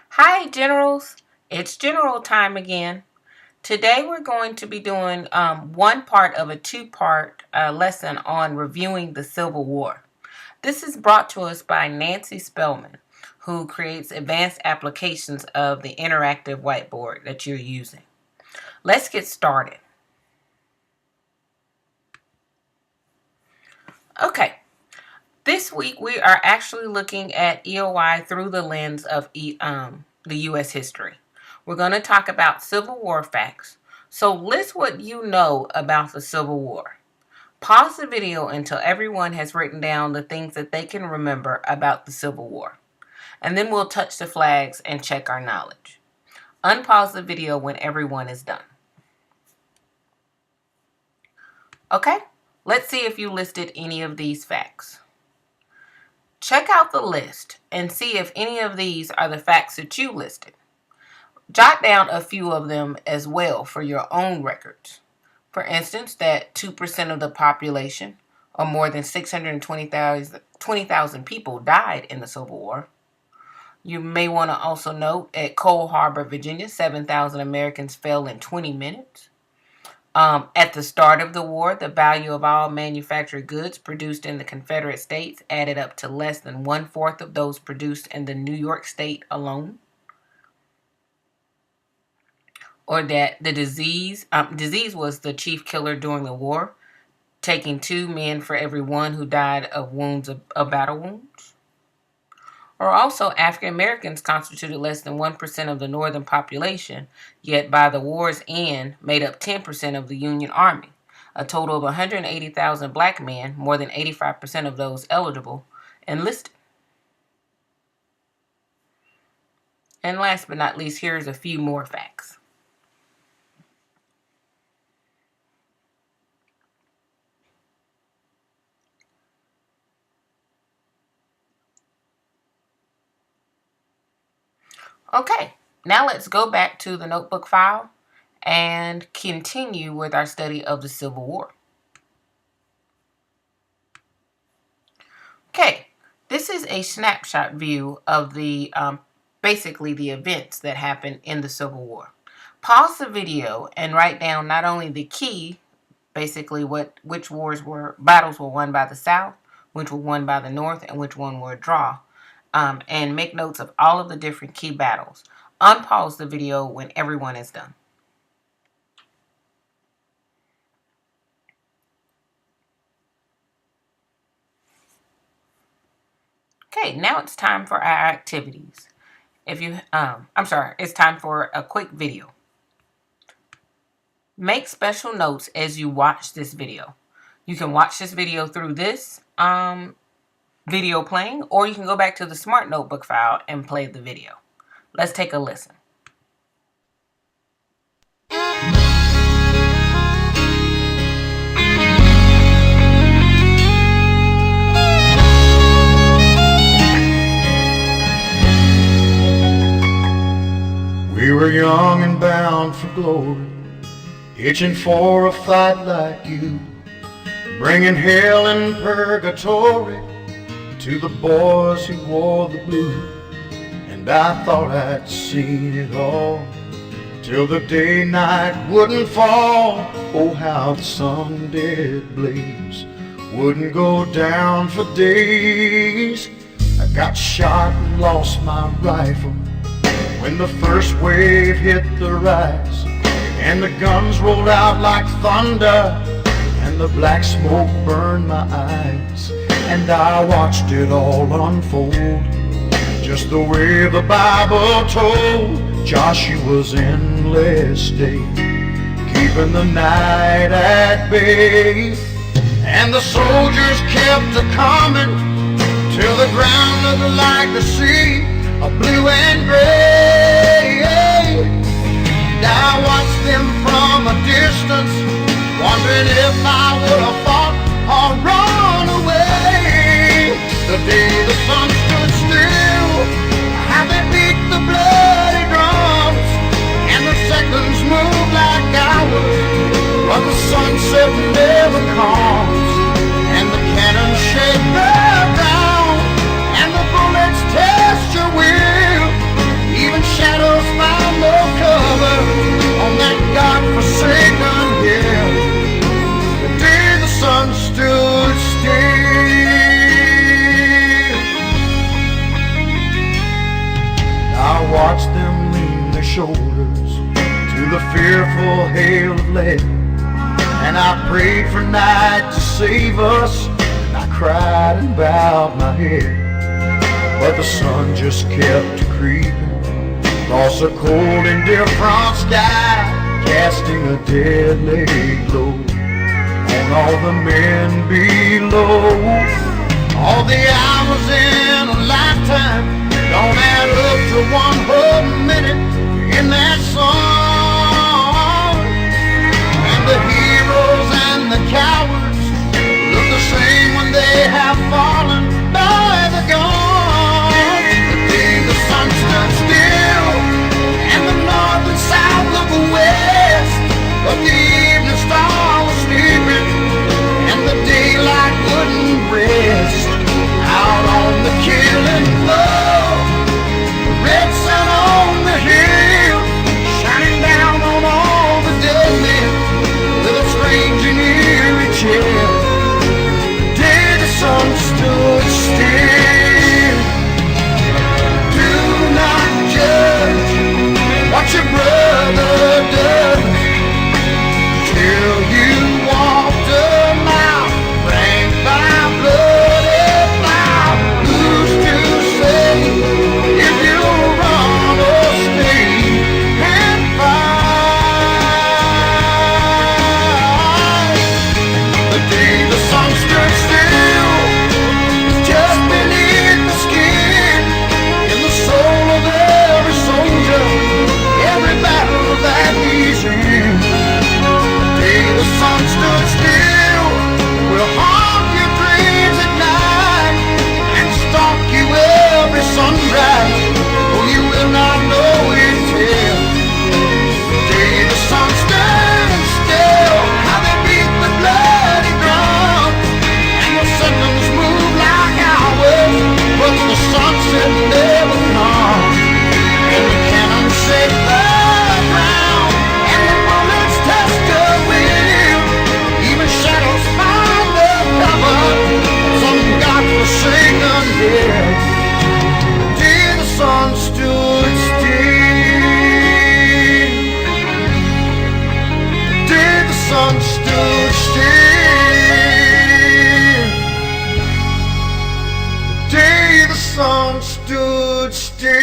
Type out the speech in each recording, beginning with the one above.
Hi, Generals. It's General time again. Today we're going to be doing one part of a two-part lesson on reviewing the Civil War. This is brought to us by Nancy Spellman, who creates advanced applications of the interactive whiteboard that you're using. Let's get started. Okay, this week we are actually looking at EOI through the lens of the U.S. history. We're going to talk about Civil War facts. So list what you know about the Civil War. Pause the video until everyone has written down the things that they can remember about the Civil War. And then we'll touch the flags and check our knowledge. Unpause the video when everyone is done. Okay, let's see if you listed any of these facts. Check out the list and see if any of these are the facts that you listed. Jot down a few of them as well for your own records. For instance, that 2% of the population, or more than 620,000 people, died in the Civil War. You may want to also note at Coal Harbor, Virginia, 7,000 Americans fell in 20 minutes. At the start of the war, the value of all manufactured goods produced in the Confederate States added up to less than 1/4 of those produced in the New York State alone. Or that the disease was the chief killer during the war, taking 2 men for every one who died of wounds of battle wounds. Or also, African Americans constituted less than 1% of the northern population, yet by the war's end made up 10% of the Union Army. A total of 180,000 black men, more than 85% of those eligible, enlisted. And last but not least, here's a few more facts. Okay, now let's go back to the notebook file and continue with our study of the Civil War. Okay, this is a snapshot view of the basically the events that happened in the Civil War. Pause the video and write down not only the key, basically which battles were won by the South, which were won by the North, and which one were a draw. And make notes of all of the different key battles. Unpause the video when everyone is done. Okay, now it's time for our activities. It's time for a quick video. Make special notes as you watch this video. You can watch this video through this video playing, or you can go back to the Smart Notebook file and play the video. Let's take a listen. We were young and bound for glory, itching for a fight like you, bringing hell and purgatory to the boys who wore the blue. And I thought I'd seen it all, till the day night wouldn't fall. Oh, how the sun did blaze, wouldn't go down for days. I got shot and lost my rifle when the first wave hit the rise, and the guns rolled out like thunder, and the black smoke burned my eyes. And I watched it all unfold, just the way the Bible told. Joshua's endless day, keeping the night at bay. And the soldiers kept a-coming, till the ground looked like the sea, a blue and gray. And I watched them from a distance, wondering if I would have fought or run away. The day the sun stood still, how they beat the bloody drums, and the seconds moved like hours, but the sunset never comes. And the cannon shake the ground, and the bullets test your will. Even shoulders to the fearful hail of lead. And I prayed for night to save us, and I cried and bowed my head. But the sun just kept creeping across a cold indifferent sky, casting a deadly glow on all the men below. All the hours in a lifetime don't add up to one whole minute in that song. And the heroes and the cowards look the same when they have fallen by the gun. The day the sun stood still and the north and south look west, but the evening star was sleeping and the daylight wouldn't rest. Out on the killing floor, the red sun on the hill, shining down on all the dead men with a strange and eerie chill. The day the sun stood still. Do not judge what your brother does till you walked a mile, franked by blood. Who's to say if you'll run or stay and fight? The day the sun stood still, just beneath the skin, in the soul of every soldier, every battle that he's in. The day the sun stood still will haunt your dreams at night and stalk you every sunrise, for you will not know it till the day the sun stands still. How they beat the bloody drum and the seconds move like hours, but the sunset never comes. And the cannon shake the ground and the bullets test the wind. Even shadows find the cover of some godforsaken hill. The day the sun stood still. The day the sun stood still. The day the sun stood still.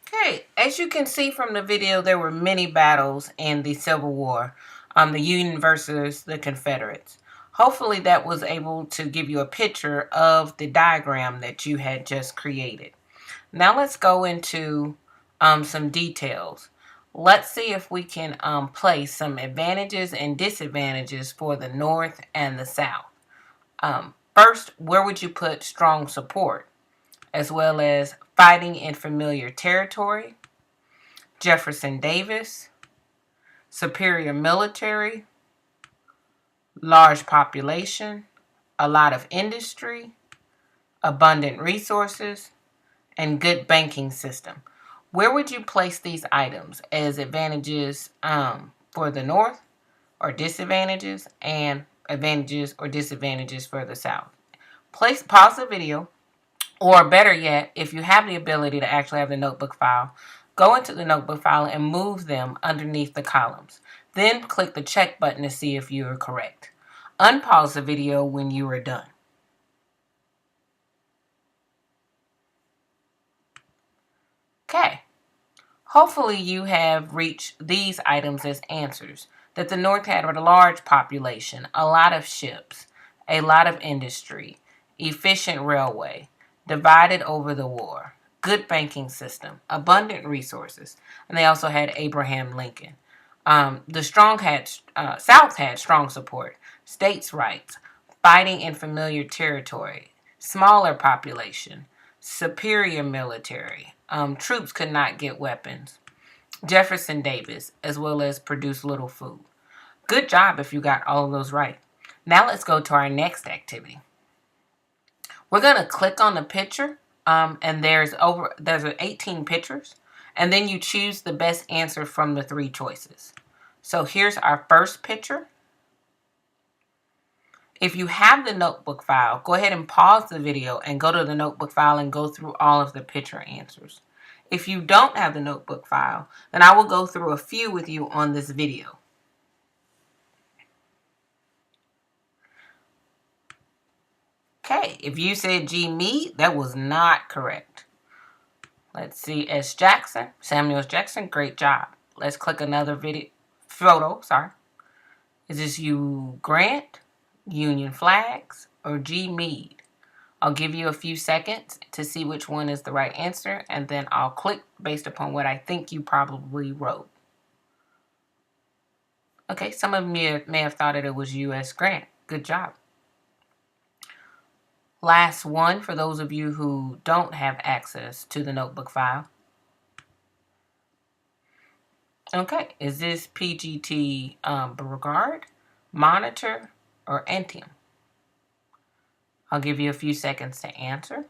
Okay, as you can see from the video, there were many battles in the Civil War, the Union versus the Confederates. Hopefully that was able to give you a picture of the diagram that you had just created. Now let's go into some details. Let's see if we can place some advantages and disadvantages for the North and the South. First, where would you put strong support, as well as fighting in familiar territory, Jefferson Davis, superior military, large population, a lot of industry, abundant resources, and good banking system? Where would you place these items as advantages for the North, or disadvantages, and advantages or disadvantages for the South? Pause the video, or better yet, if you have the ability to actually have the notebook file, go into the notebook file and move them underneath the columns. Then click the check button to see if you are correct. Unpause the video when you are done. Okay. Hopefully you have reached these items as answers. That the North had a large population, a lot of ships, a lot of industry, efficient railway, divided over the war, good banking system, abundant resources, and they also had Abraham Lincoln. The South had strong support, states' rights, fighting in familiar territory, smaller population, superior military. Troops could not get weapons. Jefferson Davis, as well as produce little food. Good job if you got all of those right. Now let's go to our next activity. We're going to click on the picture, and there's 18 pictures, and then you choose the best answer from the 3 choices. So here's our first picture. If you have the notebook file, go ahead and pause the video and go to the notebook file and go through all of the picture answers. If you don't have the notebook file, then I will go through a few with you on this video. Okay, if you said G. Meade, that was not correct. Let's see, S. Jackson, Samuel S. Jackson, great job. Let's click another photo. Is this U. Grant, Union flags, or G. Meade? I'll give you a few seconds to see which one is the right answer, and then I'll click based upon what I think you probably wrote. Okay, some of you may have thought it was U.S. Grant. Good job. Last one for those of you who don't have access to the notebook file. Okay, is this PGT Beauregard, Monitor, or Antietam? I'll give you a few seconds to answer.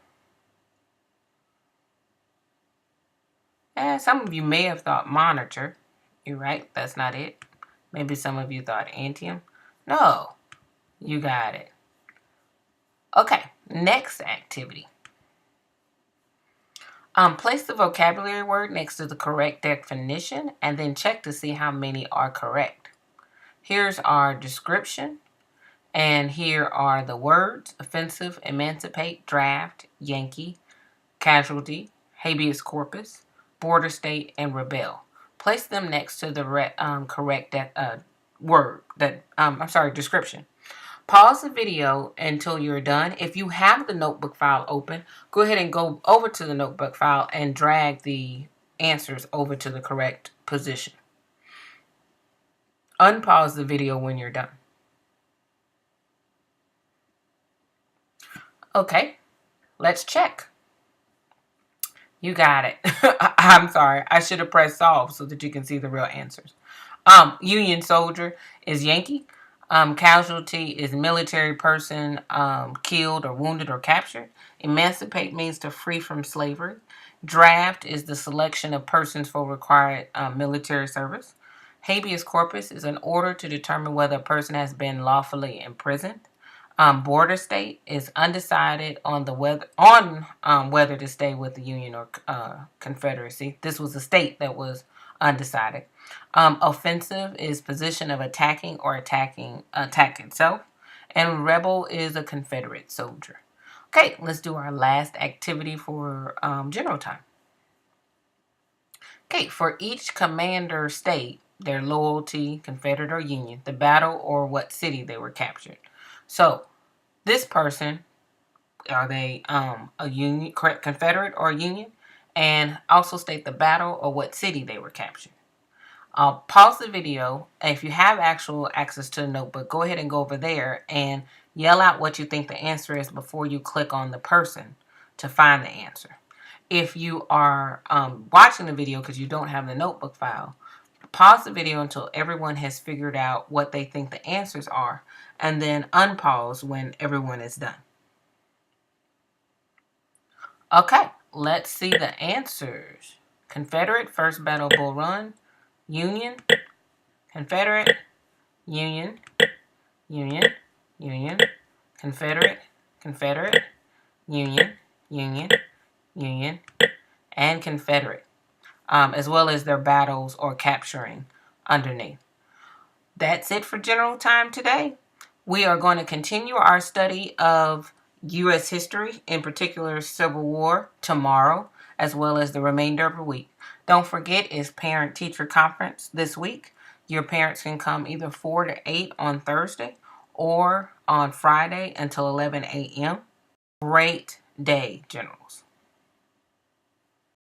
And some of you may have thought Monitor. You're right, that's not it. Maybe some of you thought Antietam. No, you got it. Okay, next activity. Place the vocabulary word next to the correct definition and then check to see how many are correct. Here's our description, and here are the words: offensive, emancipate, draft, Yankee, casualty, habeas corpus, border state, and rebel. Place them next to the correct description. Pause the video until you're done. If you have the notebook file open, go ahead and go over to the notebook file and drag the answers over to the correct position. Unpause the video when you're done. Okay, let's check. You got it. I'm sorry. I should have pressed solve so that you can see the real answers. Union soldier is Yankee. Casualty is military person killed or wounded or captured. Emancipate means to free from slavery. Draft is the selection of persons for required military service. Habeas corpus is an order to determine whether a person has been lawfully imprisoned. Border state is undecided on whether to stay with the Union or Confederacy. This was a state that was undecided. Offensive is position of attacking or attack itself. And rebel is a Confederate soldier. Okay, let's do our last activity for general time. Okay, for each commander state, their loyalty, Confederate or Union, the battle or what city they were captured. So, this person, are they a Union, Confederate or Union? And also state the battle or what city they were captured. I'll pause the video. If you have actual access to the notebook, go ahead and go over there and yell out what you think the answer is before you click on the person to find the answer. If you are watching the video because you don't have the notebook file, pause the video until everyone has figured out what they think the answers are, and then unpause when everyone is done. Okay, let's see the answers. Confederate, First Battle Bull Run. Union, Confederate, Union, Union, Union, Confederate, Confederate, Union, Union, Union, and Confederate, as well as their battles or capturing underneath. That's it for general time today. We are going to continue our study of U.S. history, in particular Civil War, tomorrow, as well as the remainder of the week. Don't forget, it's parent-teacher conference this week. Your parents can come either 4 to 8 on Thursday or on Friday until 11 a.m. Great day, Generals.